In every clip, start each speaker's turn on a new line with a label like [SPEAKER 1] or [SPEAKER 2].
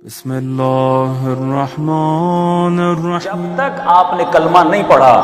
[SPEAKER 1] بسم اللہ الرحمن الرحیم۔
[SPEAKER 2] جب تک آپ نے کلمہ نہیں پڑھا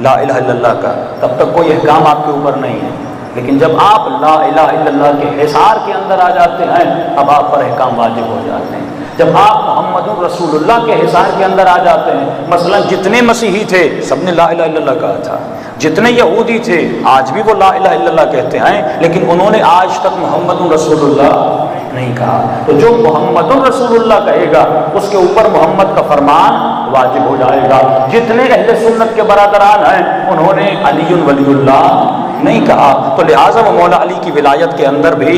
[SPEAKER 2] لا الہ الا اللہ کا تب تک کوئی احکام آپ کے اوپر نہیں ہے، لیکن جب آپ لا الہ الا اللہ کے حصار کے اندر آ جاتے ہیں اب آپ پر احکام واجب ہو جاتے ہیں۔ جب آپ محمد رسول اللہ کے حصار کے اندر آ جاتے ہیں، مثلا جتنے مسیحی تھے سب نے لا الہ الا اللہ کہا تھا، جتنے یہودی تھے آج بھی وہ لا الہ الا اللہ کہتے ہیں، لیکن انہوں نے آج تک محمد رسول اللہ نہیں کہا۔ تو جو محمد رسول اللہ کہے گا اس کے اوپر محمد کا فرمان واجب ہو جائے گا۔ جتنے اہل سنت کے برادران ہیں انہوں نے علی ولی اللہ نہیں کہا، تو لہٰذا وہ مولا علی کی ولایت کے اندر بھی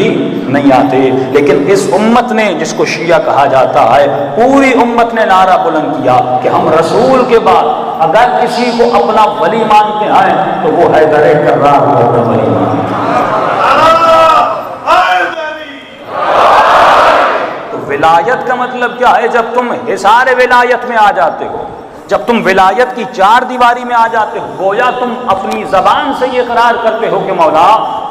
[SPEAKER 2] نہیں آتے۔ لیکن اس امت نے، جس کو شیعہ کہا جاتا ہے، پوری امت نے نعرہ بلند کیا کہ ہم رسول کے بعد اگر کسی کو اپنا ولی مانتے ہیں تو وہ حیدر کرار کو اپنا ولی مانتے ہیں۔ ولایت کا مطلب کیا ہے؟ جب تم حصار ولایت میں آ جاتے ہو، جب تم ولایت کی چار دیواری میں آ جاتے ہو، گویا تم اپنی زبان سے یہ اقرار کرتے ہو کہ مولا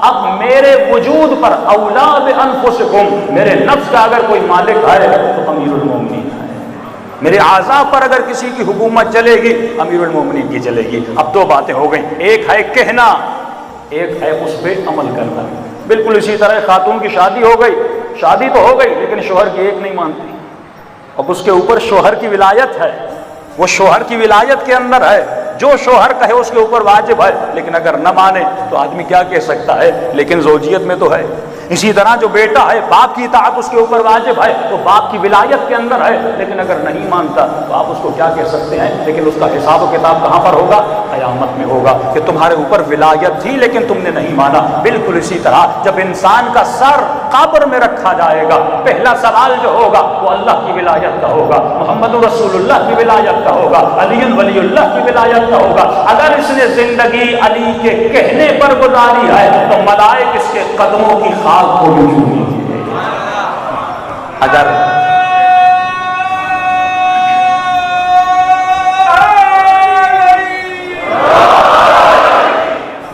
[SPEAKER 2] اب میرے وجود پر اولا بانفسکم، میرے نفس کا اگر کوئی مالک ہے تو امیر المومنین ہے، میرے اعضاء پر اگر کسی کی حکومت چلے گی امیر المومنین کی چلے گی۔ اب دو باتیں ہو گئیں، ایک ہے کہنا، ایک ہے اس پہ عمل کرنا۔ بالکل اسی طرح خاتون کی شادی ہو گئی، شادی تو ہو گئی لیکن شوہر کی ایک نہیں مانتی، اب اس کے اوپر شوہر کی ولایت ہے، وہ شوہر کی ولایت کے اندر ہے، جو شوہر کہے اس کے اوپر واجب ہے، لیکن اگر نہ مانے تو آدمی کیا کہہ سکتا ہے، لیکن زوجیت میں تو ہے۔ اسی طرح جو بیٹا ہے باپ کی اطاعت اس کے اوپر واجب ہے، وہ باپ کی ولایت کے اندر ہے، لیکن اگر نہیں مانتا تو آپ اس کو کیا کہہ سکتے ہیں، لیکن اس کا حساب و کتاب کہاں پر ہوگا؟ قیامت میں ہوگا کہ تمہارے اوپر ولایت تھی لیکن تم نے نہیں مانا۔ بالکل اسی طرح جب انسان کا سر قبر میں رکھا جائے گا، پہلا سوال جو ہوگا وہ اللہ کی ولایت کا ہوگا، محمد رسول اللہ کی ولایت کا ہوگا، علی ولی اللہ کی ولایت کا ہوگا۔ اگر اس نے زندگی علی کے کہنے پر گزاری ہے تو ملائک اس کے قدموں کی خاک کو بھی چومیں گے۔ اگر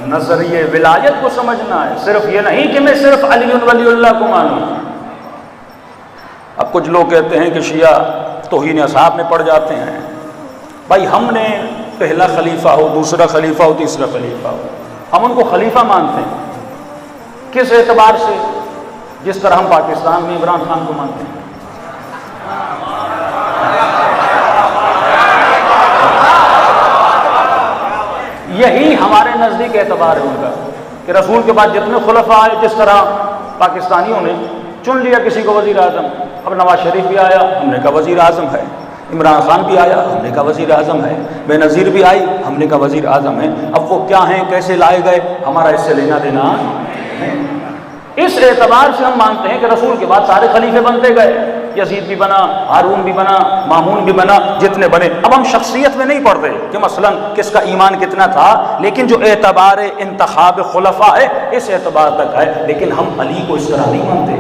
[SPEAKER 2] نظریے ولایت کو سمجھنا ہے، صرف یہ نہیں کہ میں صرف علی ولی اللہ کو مانوں۔ اب کچھ لوگ کہتے ہیں کہ شیعہ توہین اصحاب میں پڑ جاتے ہیں۔ بھائی ہم نے پہلا خلیفہ ہو، دوسرا خلیفہ ہو، تیسرا خلیفہ ہو، ہم ان کو خلیفہ مانتے ہیں۔ کس اعتبار سے؟ جس طرح ہم پاکستان میں عمران خان کو مانتے ہیں۔ یہی ہمارے نزدیک اعتبار ہے ان کا کہ رسول کے بعد جتنے خلفاء آئے، جس طرح پاکستانیوں نے چن لیا کسی کو وزیر اعظم، اب نواز شریف بھی آیا ہم نے کہا وزیر اعظم ہے، عمران خان بھی آیا ہم نے کہا وزیر اعظم ہے، بے نظیر بھی آئی ہم نے کہا وزیر اعظم ہے۔ اب وہ کیا ہیں، کیسے لائے گئے، ہمارا اس سے لینا دینا نہیں۔ اس اعتبار سے ہم مانتے ہیں کہ رسول کے بعد سارے خلیفے بنتے گئے، یزید بھی بنا، ہارون بھی بنا، مامون بھی بنا، جتنے بنے۔ اب ہم شخصیت میں نہیں پڑھتے کہ مثلا کس کا ایمان کتنا تھا، لیکن جو اعتبار انتخاب خلفاء ہے اس اعتبار تک ہے، لیکن ہم علی کو اس طرح نہیں مانتے۔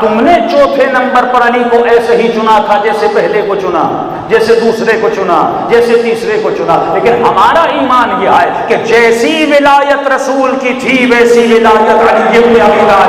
[SPEAKER 2] تم نے چوتھے نمبر پر علی کو ایسے ہی چنا تھا جیسے پہلے کو چنا، جیسے دوسرے کو چنا، جیسے تیسرے کو چنا، لیکن ہمارا ایمان یہ ہے کہ جیسی ولایت رسول کی تھی ویسی ولایت علی بن ابی طالب